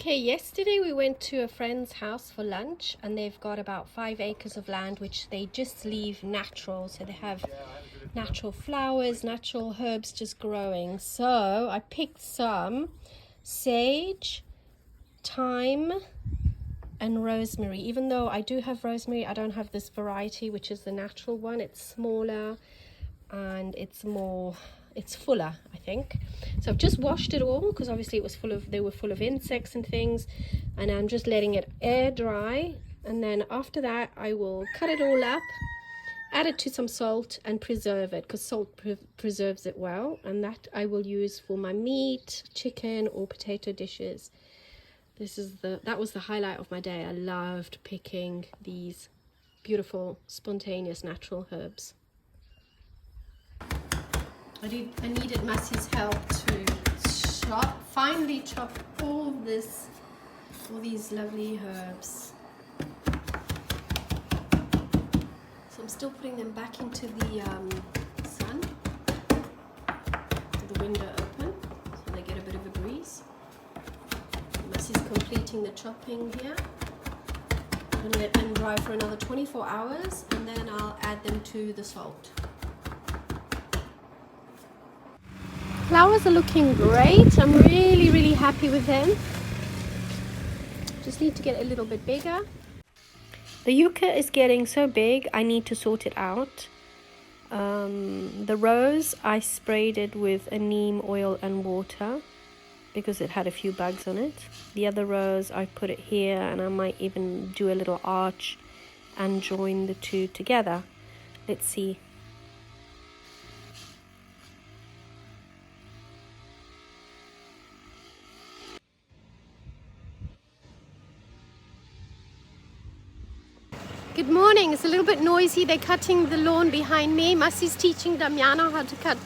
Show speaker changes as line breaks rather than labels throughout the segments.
Okay, yesterday we went to a friend's house for lunch and they've got about 5 acres of land which they just leave natural. So they have natural flowers, natural herbs just growing. So I picked some sage, thyme and rosemary. Even though I do have rosemary, I don't have this variety, which is the natural one. It's smaller and it's fuller, I think. So I've just washed it all because obviously they were full of insects and things, and I'm just letting it air dry, and then after that I will cut it all up, add it to some salt and preserve it because salt preserves it well, and that I will use for my meat, chicken or potato dishes. That was the highlight of my day. I loved picking these beautiful spontaneous natural herbs. I needed Massey's help to finally chop all these lovely herbs. So I'm still putting them back into the sun, with the window open, so they get a bit of a breeze. Massey's completing the chopping here. I'm going to let them dry for another 24 hours and then I'll add them to the salt. Flowers are looking great. I'm really happy with them. Just need to get a little bit bigger. The yucca is getting so big, I need to sort it out. The rose, I sprayed it with a neem oil and water because it had a few bugs on it. The other rose, I put it here, and I might even do a little arch and join the two together. Let's see. Good morning. It's a little bit noisy. They're cutting the lawn behind me. Massey's teaching Damiano how to cut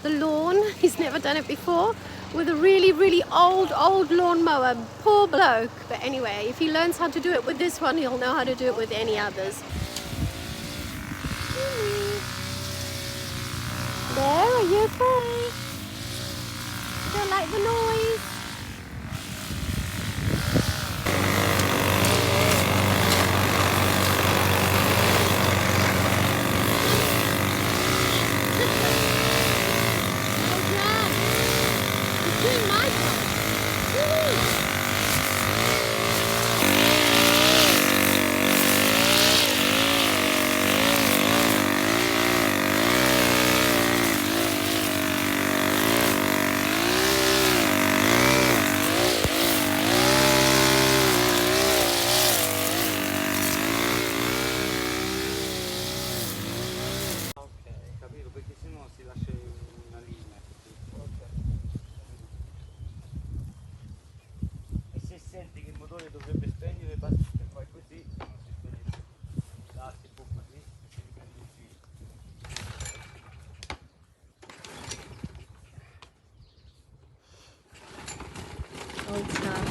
the lawn. He's never done it before with a really old lawnmower. Poor bloke. But anyway, if he learns how to do it with this one, he'll know how to do it with any others. There, are you okay? You don't like the noise? Old stuff.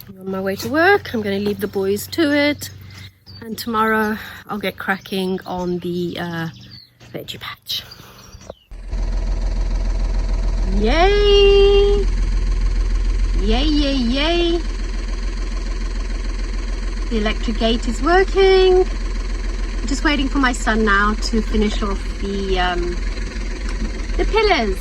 I'm on my way to work. I'm going to leave the boys to it, and tomorrow I'll get cracking on the veggie patch. Yay! Yay! The electric gate is working. I'm just waiting for my son now to finish off the pillars.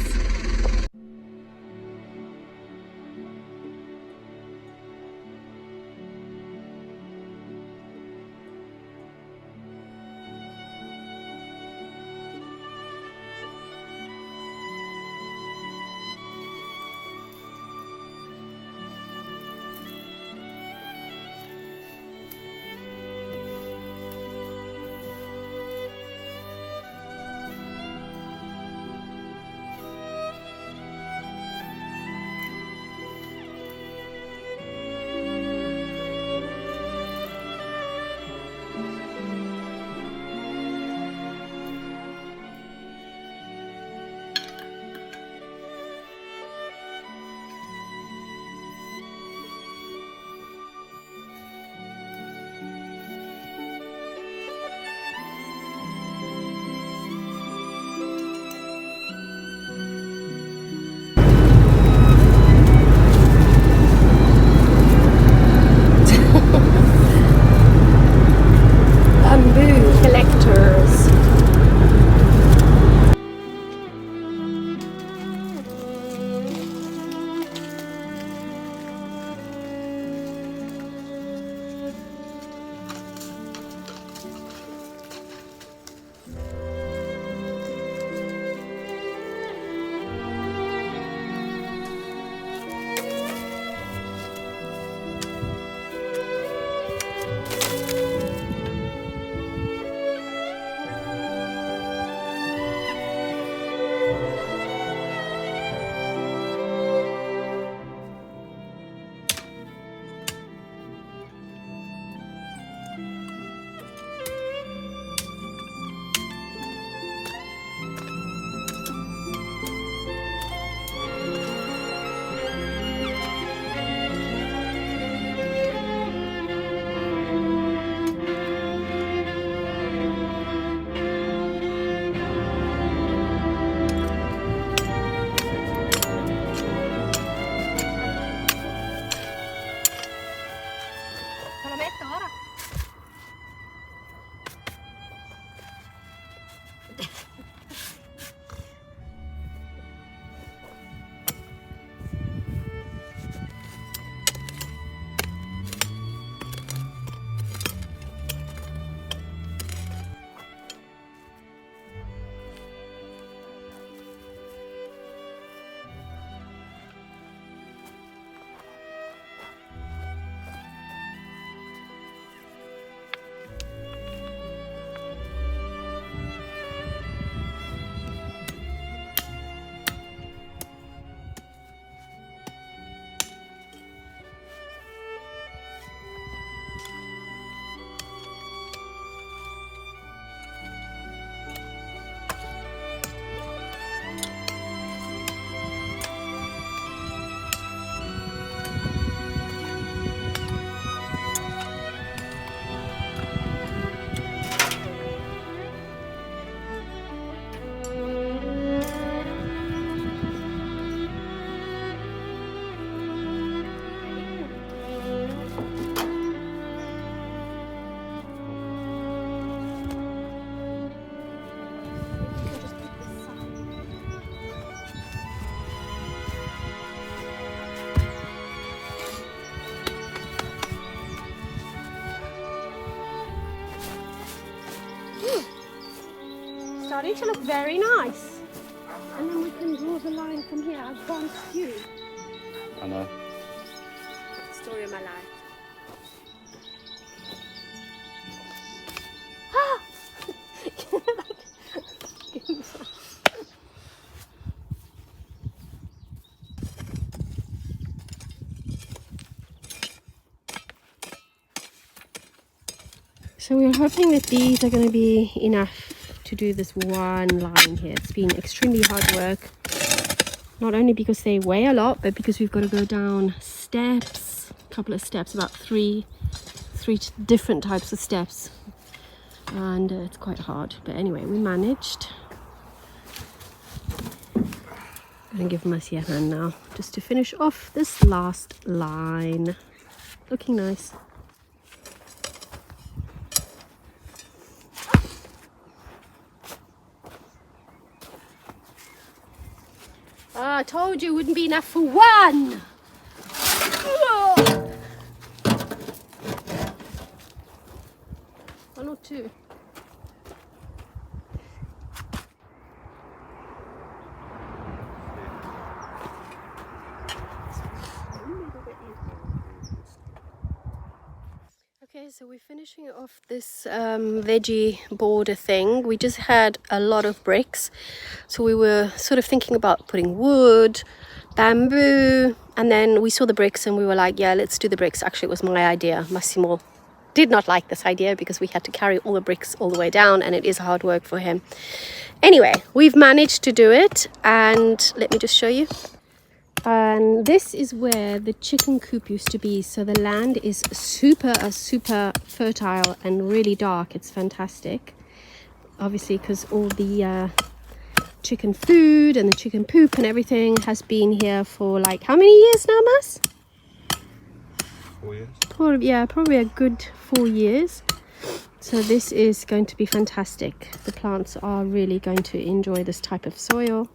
starting to look very nice. And then we can draw the line from here. I've gone skew.
I know.
Story of my life. So we're hoping that these are going to be enough to do this one line here. It's been extremely hard work, not only because they weigh a lot, but because we've got to go down steps, a couple of steps, about three different types of steps, and it's quite hard. But anyway, we managed. I'm going to give Mercy a hand now, just to finish off this last line. Looking nice. I told you it wouldn't be enough for one. One or two. Okay, so we're finishing off this veggie border thing. We just had a lot of bricks, so we were sort of thinking about putting wood, bamboo, and then we saw the bricks and we were like, yeah, let's do the bricks. Actually, it was my idea. Massimo did not like this idea because we had to carry all the bricks all the way down, and it is hard work for him. Anyway, we've managed to do it, and let me just show you. And this is where the chicken coop used to be. So the land is super fertile and really dark. It's fantastic, obviously, because all the chicken food and the chicken poop and everything has been here for like how many years now, Mas?
4 years.
Probably a good 4 years. So this is going to be fantastic. The plants are really going to enjoy this type of soil.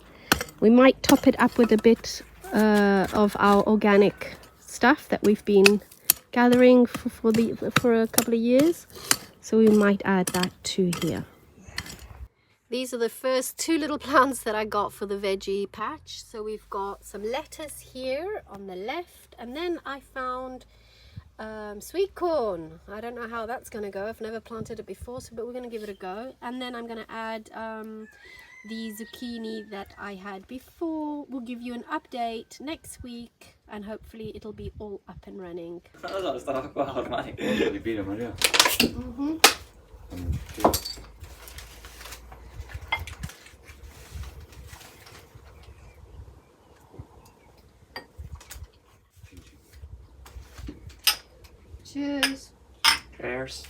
We might top it up with a bit of our organic stuff that we've been gathering for a couple of years, so we might add that to here. These are the first two little plants that I got for the veggie patch. So we've got some lettuce here on the left, and then I found sweet corn. I don't know how that's going to go. I've never planted it before, but we're going to give it a go. And then I'm going to add the zucchini that I had before. We'll give you an update next week, and hopefully it'll be all up and running. Cheers.
Cheers.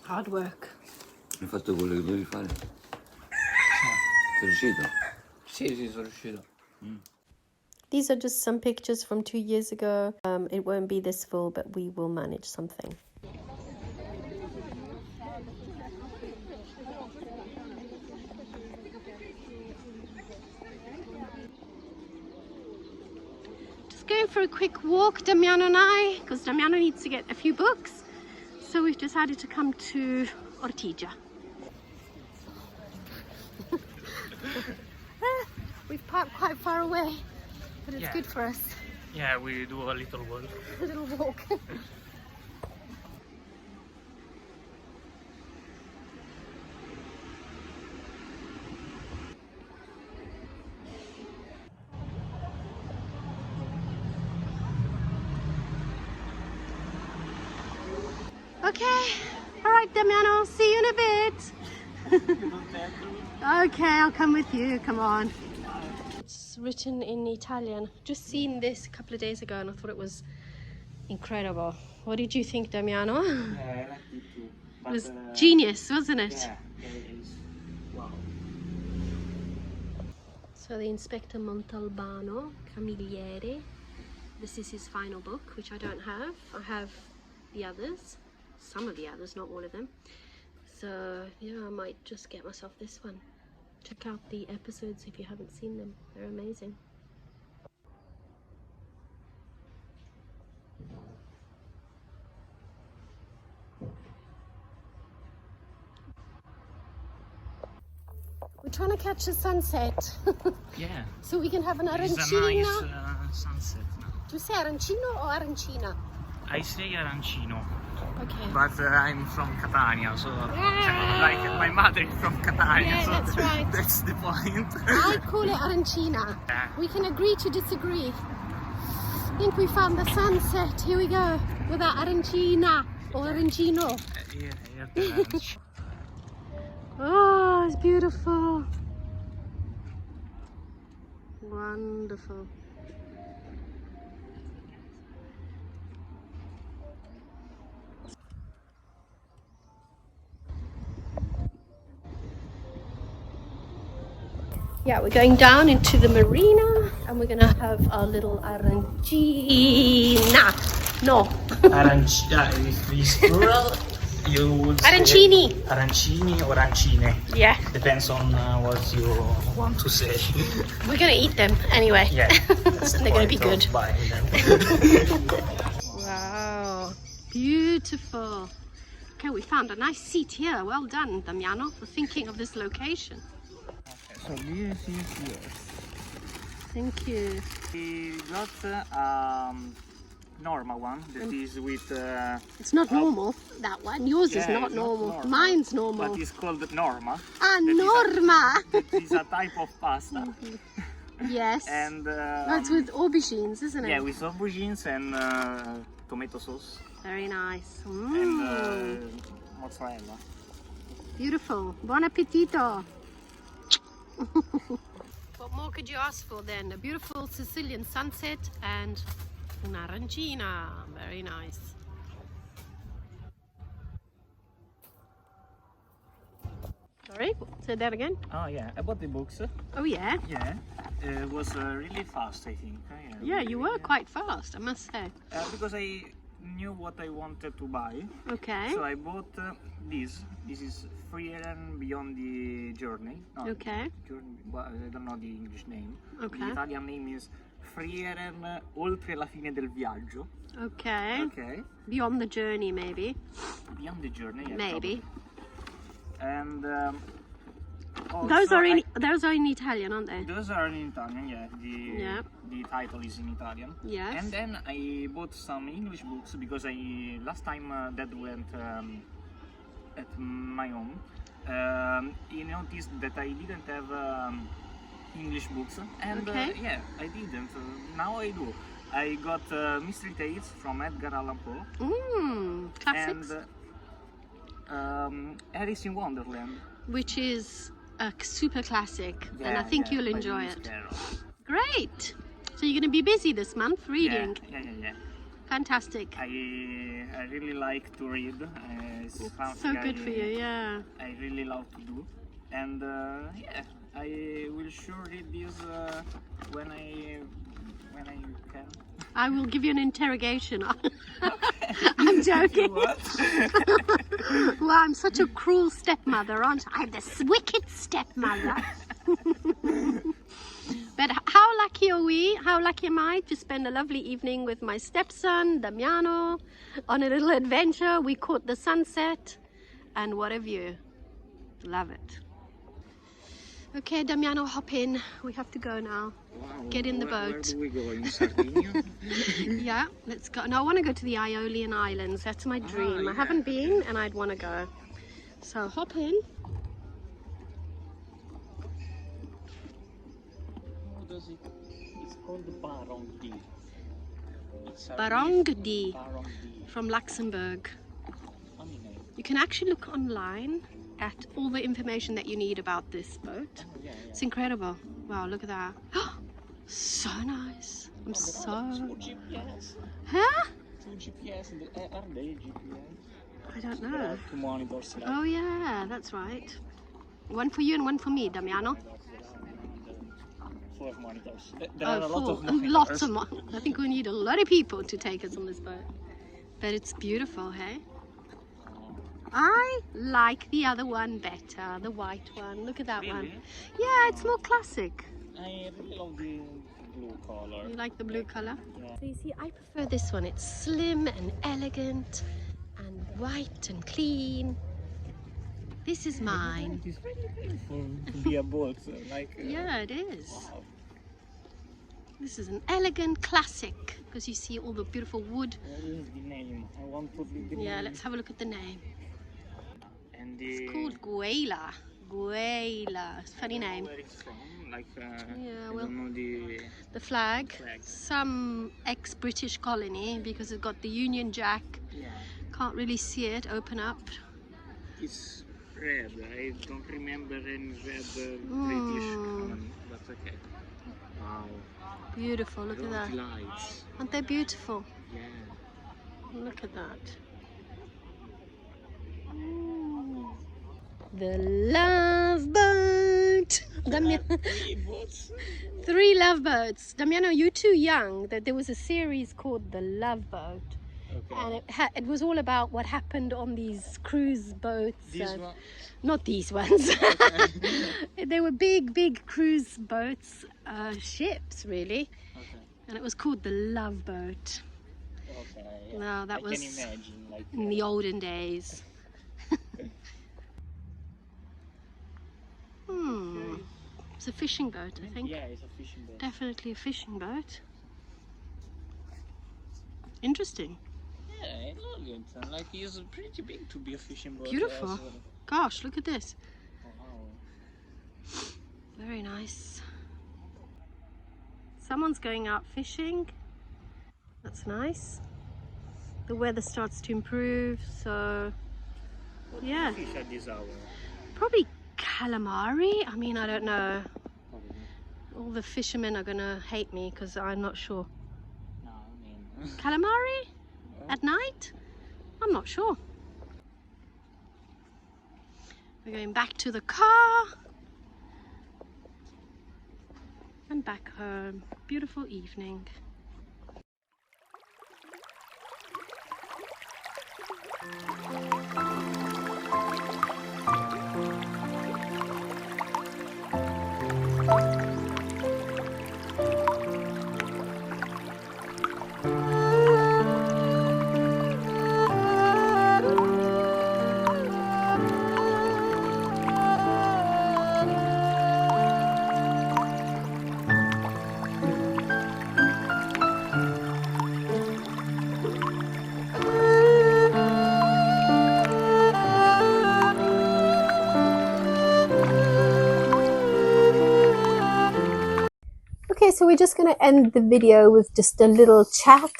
Hard work.
Hai fatto quello che dovevi fare? Sei riuscito?
Sì, sono riuscito.
These are just some pictures from 2 years ago. It won't be this full, but we will manage something. Just going for a quick walk, Damiano and I, because Damiano needs to get a few books. So we've decided to come to Ortigia. We've parked quite far away, but it's good for us.
Yeah, we do a little walk.
A little walk. Okay, all right, Damiano, see you in a bit. Okay, I'll come with you, come on. It's written in Italian. Just seen this a couple of days ago and I thought it was incredible. What did you think, Damiano?
Yeah, I liked it too.
It was genius, wasn't it?
Yeah, it is. Wow.
So the Inspector Montalbano, Camilliere. This is his final book, which I don't have. I have the others, some of the others, not all of them. So yeah, I might just get myself this one. Check out the episodes if you haven't seen them. They're amazing. We're trying to catch the sunset.
Yeah.
So we can have an
It's a
arancina.
nice sunset now.
Do you say arancino or arancina?
I say arancino,
Okay.
but I'm from Catania, so like my mother is from Catania,
Yeah,
so
that's right.
that's the point.
I call it arancina.
Yeah.
We can agree to disagree. I think we found the sunset. Here we go with our arancina or arancino.
Yeah.
Oh, it's beautiful. Wonderful. Yeah, we're going down into the marina and we're gonna have our little arancina. No.
Arancina, if it's plural, you would say
Arancini.
arancini or arancine.
Yeah.
Depends on what you want to say.
We're gonna eat them anyway.
Yeah, that's the
They're gonna be
point
good.
of buying them.
Wow, beautiful. Okay, we found a nice seat here. Well done, Damiano, for thinking of this location.
So this is yours.
Thank you.
We got normal one that is with.
It's not normal, that one. Yours is
Yeah,
not
it's
normal. Mine's normal.
But it's called norma.
Ah,
That is a-
norma.
That is a type of pasta.
Yes.
And
That's with aubergines, isn't it?
yeah, with aubergines and tomato sauce
Very nice.
and mozzarella.
Beautiful. Buon appetito. What more could you ask for then? A beautiful Sicilian sunset and una arancina. Very nice. Sorry, say that again.
Oh yeah, I bought the books.
Oh yeah.
Yeah, it was really fast, I think.
Yeah, you were quite fast, I must say.
Because I knew what I wanted to buy.
Okay.
So I bought this. This is Freedom Beyond the Journey. No,
Okay.
Journey, well, I don't know the English name.
Okay.
The Italian name is Freedom Oltre la fine del viaggio.
Okay.
Okay.
Beyond the journey, maybe.
Beyond the Journey. Yeah,
Maybe.
probably. And
Those
also
are in Italian, aren't they?
those are in Italian. Yeah.
Yeah.
The title is in Italian.
Yes.
And then I bought some English books because last time Dad went at my home, he noticed that I didn't have English books, and
Okay.
yeah, I didn't. Now I do. I got Mystery Tales from Edgar Allan Poe
Classics.
and Alice in Wonderland.
Which is a super classic, and I
Yeah,
think
yeah,
you'll
by
enjoy
Lewis
it.
Carroll.
Great. So you're going to be busy this month reading.
Yeah.
Fantastic.
I really like to read. It's
So
something
good for you, yeah.
I really love to do, and yeah, I will sure read this when I can.
I will give you an interrogation. I'm joking.
What?
Well, I'm such a cruel stepmother, aren't I? I'm this wicked stepmother. But how lucky are we? How lucky am I to spend a lovely evening with my stepson, Damiano, on a little adventure. We caught the sunset, and what a view. Love it. Okay, Damiano, hop in. We have to go now.
Wow,
Get in the
where
boat.
do we go? In Sardinia?
Yeah, let's go. No, I want to go to the Aeolian Islands. That's my dream. I
yeah.
haven't been, and I'd want to go. So hop in.
How does it? It's called Barong-D.
Barong-D
Barong-D.
from Luxembourg.
Funny name.
You can actually look online at all the information that you need about this boat.
Yeah.
It's incredible. Wow, look at that. So nice. I'm so...
GPS.
Huh?
Two GPS. Are they GPS?
I don't
There
know.
are two monitors. Like
Oh yeah, that's right. One for you and one for me, Damiano.
4 monitors. There are a lot of
and
monitors.
lots of I think we need a lot of people to take us on this boat. But it's beautiful, hey? I like the other one better, the white one. Look at that one. Yeah, it's more classic.
I really love the blue color.
You like the blue color?
Yeah.
So you see, I prefer this one. It's slim and elegant and white and clean. This is mine.
It's really beautiful to be a boat.
Yeah, it is.
Wow.
This is an elegant classic because you see all the beautiful wood.
What is the name? I want to read the name.
Yeah, let's have a look at the name.
And
It's called Guela. Guela. It's a funny name.
Where it's from?
Yeah,
I
well,
don't know
the flag.
flag.
Some ex-British colony because it's got the Union Jack.
Yeah.
Can't really see it. Open up.
It's red. I don't remember any red British colony. That's okay. Wow.
Beautiful. Look at
Those
that.
lights.
Aren't they beautiful?
Yeah.
Look at that. The love boat. Three love boats. Damiano, you're too young. That there was a series called The Love Boat,
Okay.
and it was all about what happened on these cruise boats.
This one.
Not these ones. They were big cruise boats, ships really, and it was called The Love Boat.
Okay. Yeah.
No, that
I
was
can imagine.
in the olden days. It's a fishing boat, I think.
Yeah, it's a fishing boat.
Definitely a fishing boat. Interesting.
Yeah, I love it. It's pretty big to be a fishing boat.
Beautiful.
as well.
Gosh, look at this.
Wow.
Very nice. Someone's going out fishing. That's nice. The weather starts to improve, so yeah.
Fish at this hour.
Probably calamari. I mean, I don't know. All the fishermen are gonna hate me because I'm not sure.
No, I mean.
Calamari? At night? I'm not sure. We're going back to the car and back home. Beautiful evening. Okay, so we're just going to end the video with just a little chat.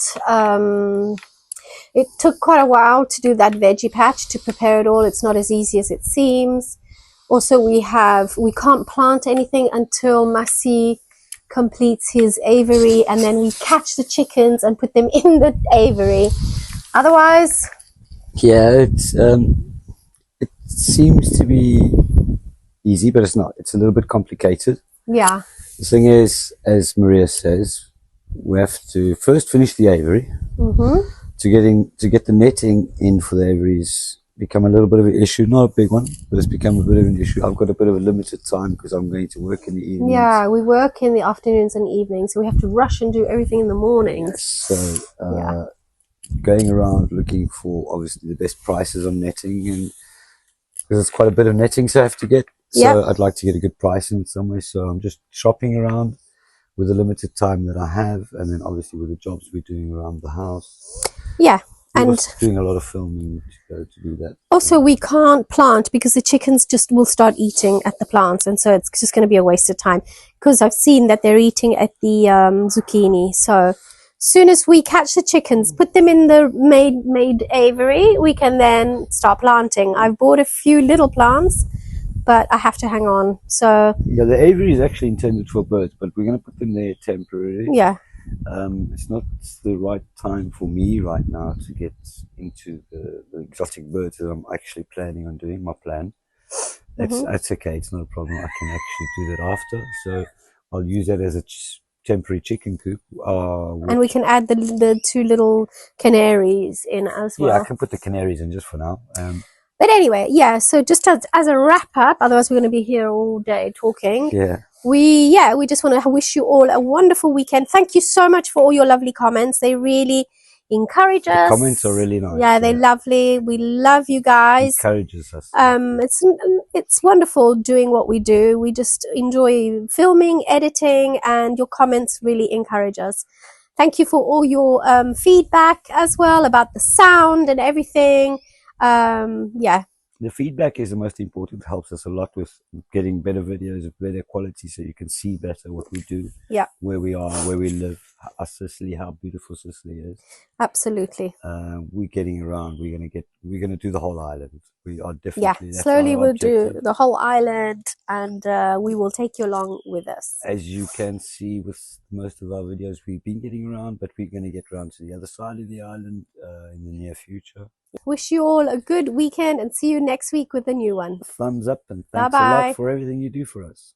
It took quite a while to do that veggie patch, to prepare it all. It's not as easy as it seems. Also, we can't plant anything until Massi completes his aviary, and then we catch the chickens and put them in the aviary. Otherwise,
Yeah, it seems to be easy, but it's not. It's a little bit complicated.
yeah,
The thing is, as Maria says, we have to first finish the aviary. To get the netting in for the aviaries become a little bit of an issue. Not a big one, but it's become a bit of an issue. I've got a bit of a limited time because I'm going to work in the evenings.
yeah, we work in the afternoons and evenings, so we have to rush and do everything in the mornings.
So going around looking for obviously the best prices on netting, and because it's quite a bit of netting so I have to get. So I'd like to get a good price in somewhere. So I'm just shopping around with the limited time that I have, and then obviously with the jobs we're doing around the house.
Yeah,
We're
and
doing a lot of filming to do that.
also we can't plant because the chickens just will start eating at the plants, and so it's just going to be a waste of time because I've seen that they're eating at the zucchini. So soon as we catch the chickens, put them in the made aviary, we can then start planting. I've bought a few little plants, but I have to hang on. So
Yeah, the aviary is actually intended for birds, but we're going to put them there temporarily.
yeah,
It's not the right time for me right now to get into the exotic birds that I'm actually planning on doing, my plan. That's okay, it's not a problem. I can actually do that after. So I'll use that as a temporary chicken coop.
And we can add the 2 little canaries in as well.
Yeah, I can put the canaries in just for now.
But anyway, yeah, so just as a wrap up, otherwise we're going to be here all day talking.
Yeah.
We just want to wish you all a wonderful weekend. Thank you so much for all your lovely comments. They really encourage us.
The comments are really nice.
Yeah, they're lovely. We love you guys.
Encourages us.
It's wonderful doing what we do. We just enjoy filming, editing, and your comments really encourage us. Thank you for all your feedback as well about the sound and everything. Yeah.
The feedback is the most important. It helps us a lot with getting better videos of better quality, so you can see better what we do,
Yeah,
where we are, where we live, Sicily, how beautiful Sicily is.
absolutely.
We're getting around. We're gonna do the whole island. We are definitely.
Yeah, slowly we'll do the whole island, and we will take you along with us.
As you can see with most of our videos, we've been getting around, but we're going to get around to the other side of the island in the near future.
Wish you all a good weekend and see you next week with a new one.
Thumbs up and thanks
Bye-bye.
a lot for everything you do for us.